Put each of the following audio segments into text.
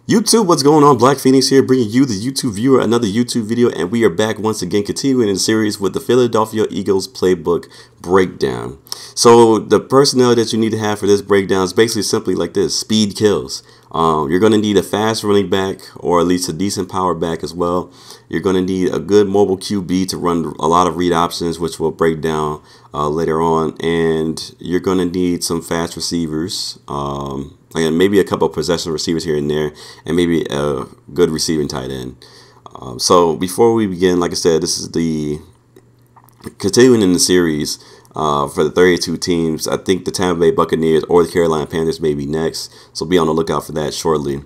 YouTube, what's going on? Black Phoenix here, bringing you, the YouTube viewer, another YouTube video, and we are back once again, continuing in the series with the Philadelphia Eagles playbook breakdown. So the personnel that you need to have for this breakdown is basically simply like this: speed kills. You're going to need a fast running back, or at least a decent power back as well. You're going to need a good mobile QB to run a lot of read options, which we'll break down later on, and you're going to need some fast receivers. And maybe a couple of possession receivers here and there, and maybe a good receiving tight end. So before we begin, like I said, this is the continuing in the series for the 32 teams. I think the Tampa Bay Buccaneers or the Carolina Panthers may be next, so be on the lookout for that shortly.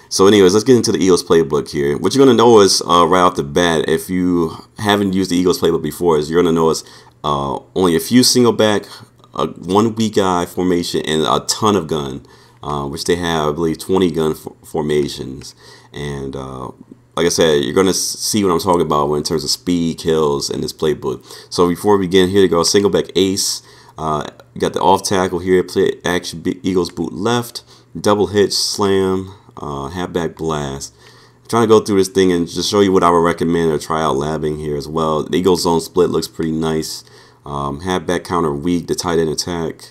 So anyways, let's get into the Eagles playbook here. What you're going to know is right off the bat, if you haven't used the Eagles playbook before, is you're going to know is only a few single back, one weak eye formation, and a ton of gun. Which they have, I believe, 20 gun formations. And like I said, you're going to see what I'm talking about in terms of speed kills in this playbook. So before we begin, here you go, single back ace. You got the off tackle here, play action Eagles boot left, double hitch slam, halfback blast. I'm trying to go through this thing and just show you what I would recommend or try out labbing here as well. The Eagles zone split looks pretty nice. Halfback counter weak, the tight end attack.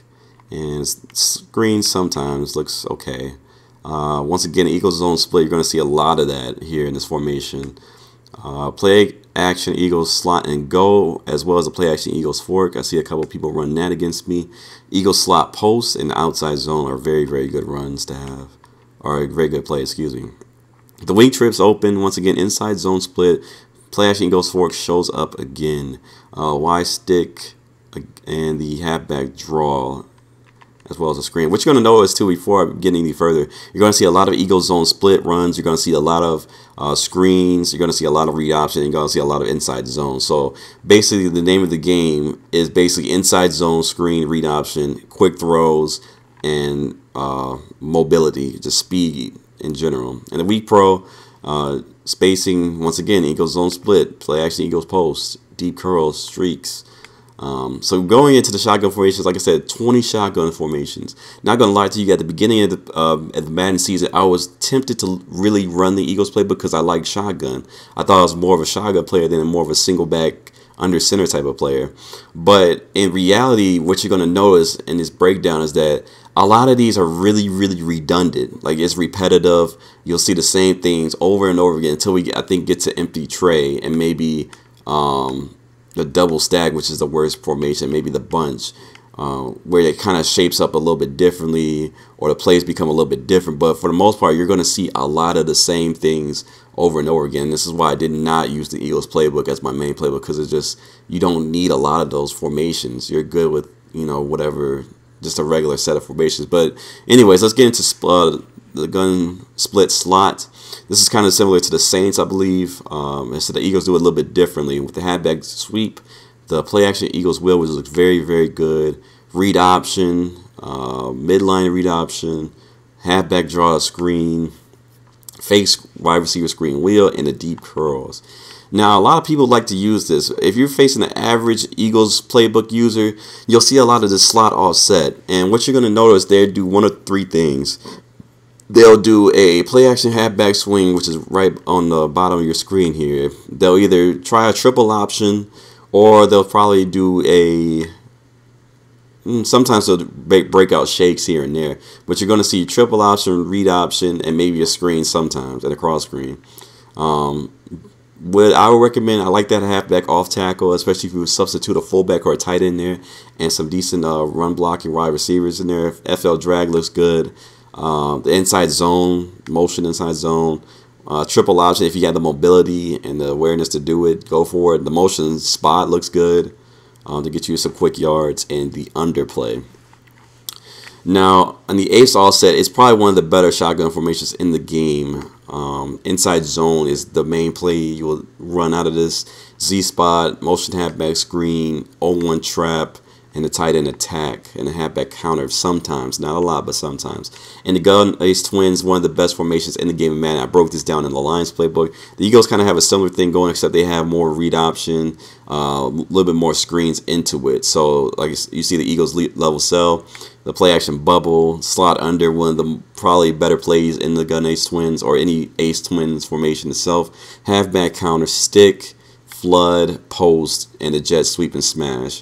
And screen sometimes looks okay. Once again, Eagles zone split, you're going to see a lot of that here in this formation. Play action Eagles slot and go, as well as the play action Eagles fork. I see a couple of people run that against me. Eagles slot post and the outside zone are very, very good runs to have, or a very good play, excuse me. The wing trips open, once again, inside zone split. Play action Eagles fork shows up again. Y stick and the halfback draw, as well as the screen. What you're going to notice too, before I get any further, you're going to see a lot of Eagles zone split runs. You're going to see a lot of screens. You're going to see a lot of read option. You're going to see a lot of inside zone. So basically, the name of the game is basically inside zone, screen, read option, quick throws, and mobility, just speed in general. And the weak pro spacing, once again, Eagles zone split, play action Eagles post, deep curls, streaks. So going into the shotgun formations, like I said, 20 shotgun formations. Not going to lie to you, at the beginning of the Madden season, I was tempted to really run the Eagles playbook because I like shotgun. I thought I was more of a shotgun player than more of a single back under center type of player. But in reality, what you're going to notice in this breakdown is that a lot of these are really, really redundant. Like, it's repetitive. You'll see the same things over and over again until we, I think, get to empty tray and maybe the double stack, which is the worst formation, maybe the bunch, where it kind of shapes up a little bit differently, or the plays become a little bit different. But for the most part, you're going to see a lot of the same things over and over again. This is why I did not use the Eagles playbook as my main playbook, because it's just, you don't need a lot of those formations. You're good with, you know, whatever, just a regular set of formations. But anyways, let's get into the gun split slot. This is kind of similar to the Saints, I believe. And so the Eagles do it a little bit differently. With the halfback sweep, the play action Eagles will, which looks very, very good. Read option, midline read option, halfback draw screen, face wide receiver screen wheel, and the deep curls. Now, a lot of people like to use this. If you're facing the average Eagles playbook user, you'll see a lot of this slot offset. And what you're going to notice, they do one of three things. They'll do a play action halfback swing, which is right on the bottom of your screen here. They'll either try a triple option, or they'll probably do a, sometimes they'll break out shakes here and there. But you're going to see triple option, read option, and maybe a screen sometimes, and a cross screen. What I would recommend, I like that halfback off tackle, especially if you substitute a fullback or a tight end there, and some decent run blocking wide receivers in there. FL drag looks good. The inside zone, motion inside zone, triple option. If you have the mobility and the awareness to do it, go for it. The motion spot looks good to get you some quick yards, and the underplay. Now, on the ace offset, it's probably one of the better shotgun formations in the game. Inside zone is the main play you will run out of this. Z spot, motion halfback screen, 0-1 trap, and a tight end attack and a halfback counter sometimes, not a lot, but sometimes. And the gun ace twins, one of the best formations in the game of Madden. I broke this down in the Lions playbook. The Eagles kind of have a similar thing going, except they have more read option, a little bit more screens into it. So like you see the Eagles level cell, the play action bubble, slot under, one of the probably better plays in the gun ace twins or any ace twins formation itself. Halfback counter, stick, flood, post, and a jet sweep and smash.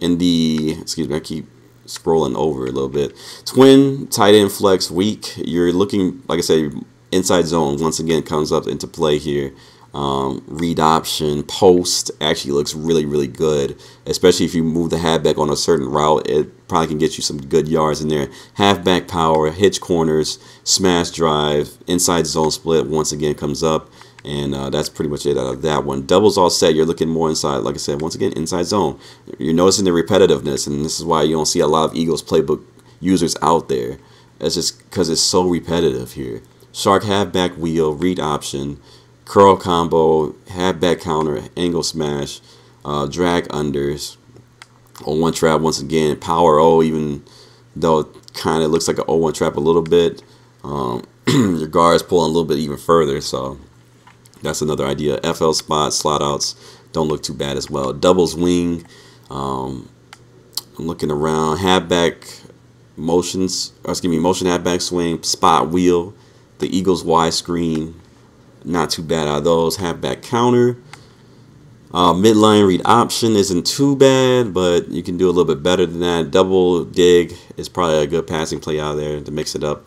In the, excuse me, I keep scrolling over a little bit. Twin, tight end flex, weak. You're looking, like I said, inside zone once again comes up into play here. Read option, post actually looks really, really good, especially if you move the halfback on a certain route. It probably can get you some good yards in there. Halfback power, hitch corners, smash drive, inside zone split once again comes up. And that's pretty much it out of that one. Doubles all set. You're looking more inside, like I said, once again, inside zone. You're noticing the repetitiveness, and this is why you don't see a lot of Eagles playbook users out there. That's just because it's so repetitive here. Shark halfback wheel, read option, curl combo, halfback counter, angle smash, drag unders, on one trap once again, power O, even though it kind of looks like an 0-1 trap a little bit. Your guard's pulling a little bit even further, so that's another idea. FL spot, slot outs don't look too bad as well. Doubles wing. I'm looking around. Halfback motions, or excuse me, motion halfback swing, spot wheel, the Eagles Y screen. Not too bad out of those. Halfback counter. Midline read option isn't too bad, but you can do a little bit better than that. Double dig is probably a good passing play out there to mix it up.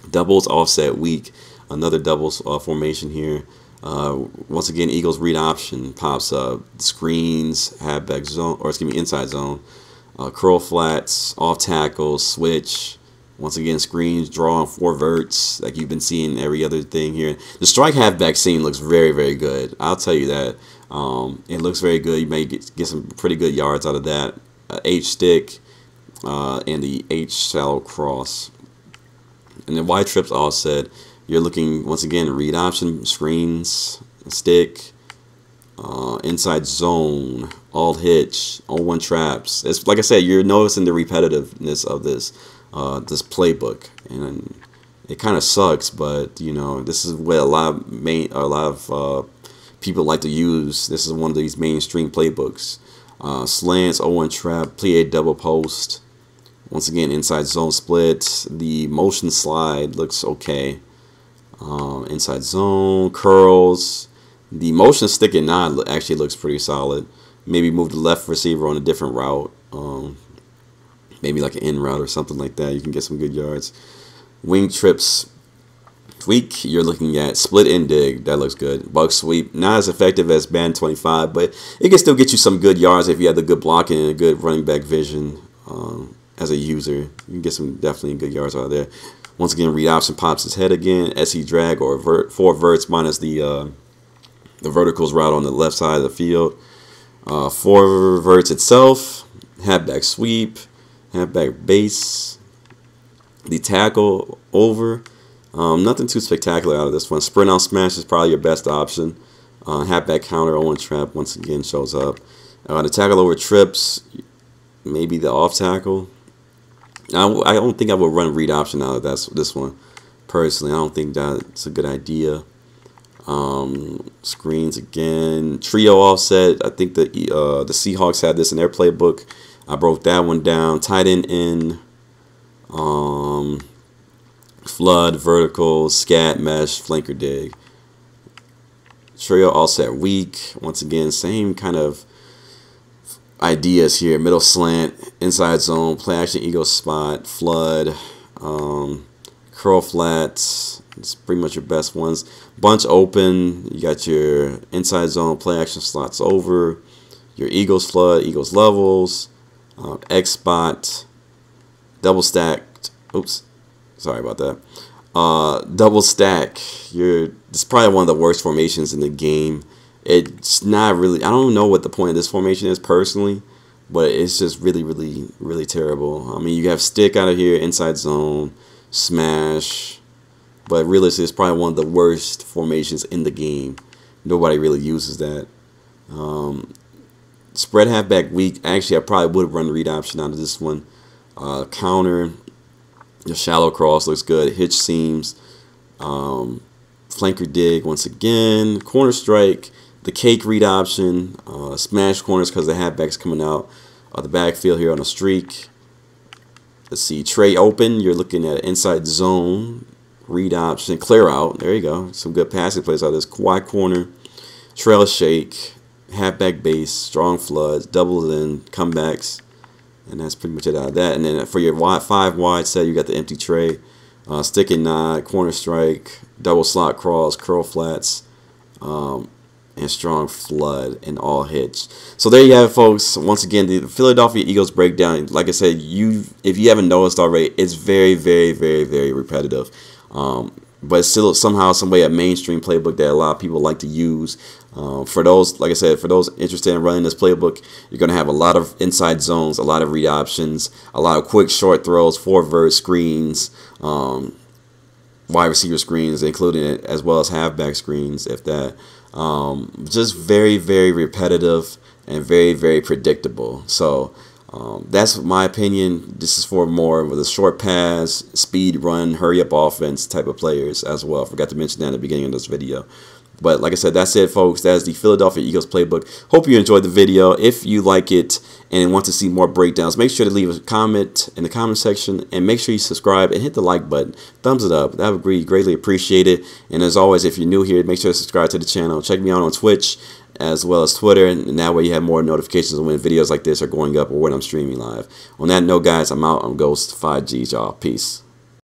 Doubles offset weak. Another doubles formation here. Once again, Eagles read option pops up. Screens, halfback zone, or excuse me, inside zone. Curl flats, off tackles, switch. Once again, screens, draw on 4 verts, like you've been seeing every other thing here. The strike halfback seam looks very, very good. I'll tell you that. It looks very good. You may get some pretty good yards out of that. H stick and the H shallow cross. And then Y trips all said. You're looking, once again, read option, screens, stick, inside zone, alt hitch, 0-1 traps. It's like I said, you're noticing the repetitiveness of this this playbook, and it kind of sucks, but you know, this is what a lot of people like to use. This is one of these mainstream playbooks. Slants, 0-1 trap, plie double post. Once again, inside zone split. The motion slide looks okay. Inside zone, curls. The motion stick and nod actually looks pretty solid. Maybe move the left receiver on a different route. Maybe like an in route or something like that. You can get some good yards. Wing trips tweak. You're looking at split and dig. That looks good. Bug sweep. Not as effective as Madden 25, but it can still get you some good yards if you have the good blocking and a good running back vision. As a user, you can get some definitely good yards out of there. Once again, read option pops his head again. SE drag or 4 verts minus the verticals route on the left side of the field. 4 verts itself. Halfback sweep. Halfback base. The tackle over. Nothing too spectacular out of this one. Sprint out smash is probably your best option. Halfback counter 0-1 trap once again shows up. The tackle over trips. Maybe the off tackle. I don't think I would run read option out of this one. Personally, I don't think that's a good idea. Screens again. Trio offset. I think the Seahawks had this in their playbook. I broke that one down. Tight end in. Flood, vertical, scat, mesh, flanker dig. Trio offset weak. Once again, same kind of ideas here. Middle slant, inside zone, play action ego spot, flood, curl flats. It's pretty much your best ones. Bunch open. You got your inside zone, play action slots over. Your Eagles flood, Eagles levels, X spot, double stacked. Oops, sorry about that. Double stack. It's probably one of the worst formations in the game. It's not really, I don't know what the point of this formation is personally, but it's just really, really, really terrible. I mean, you have stick out of here, inside zone, smash, but realistically, it's probably one of the worst formations in the game. Nobody really uses that. Spread halfback weak. Actually, I probably would run read option out of this one. Counter. The shallow cross looks good. Hitch seams. Flanker dig once again. Corner strike. The cake read option. Smash corners because the halfback's coming out of the backfield here on a streak. Let's see. Tray open. You're looking at inside zone. Read option. Clear out. There you go. Some good passing plays out of this. Wide corner. Trail shake. Halfback base. Strong floods. Doubles in. Comebacks. And that's pretty much it out of that. And then for your 5 wide set, you got the empty tray, stick and nod, corner strike, double slot cross, curl flats, and strong flood and all hitch. So there you have it, folks. Once again, the Philadelphia Eagles breakdown. Like I said, if you haven't noticed already, it's very, very, very, very repetitive. But it's still somehow, some way, a mainstream playbook that a lot of people like to use. For those, like I said, for those interested in running this playbook, you're going to have a lot of inside zones, a lot of read options, a lot of quick short throws, forward screens, wide receiver screens, including it, as well as halfback screens, if that. Just very, very repetitive and very, very predictable. So that's my opinion. This is for more of the short pass, speed run, hurry up offense type of players as well. I forgot to mention that in the beginning of this video. But like I said, that's it, folks. That's the Philadelphia Eagles playbook. Hope you enjoyed the video. If you like it and want to see more breakdowns, make sure to leave a comment in the comment section, and make sure you subscribe and hit the like button. Thumbs it up. That would be greatly appreciated. And as always, if you're new here, make sure to subscribe to the channel. Check me out on Twitch as well as Twitter, and that way you have more notifications when videos like this are going up or when I'm streaming live. On that note, guys, I'm out. I'm Ghost 5G, y'all. Peace.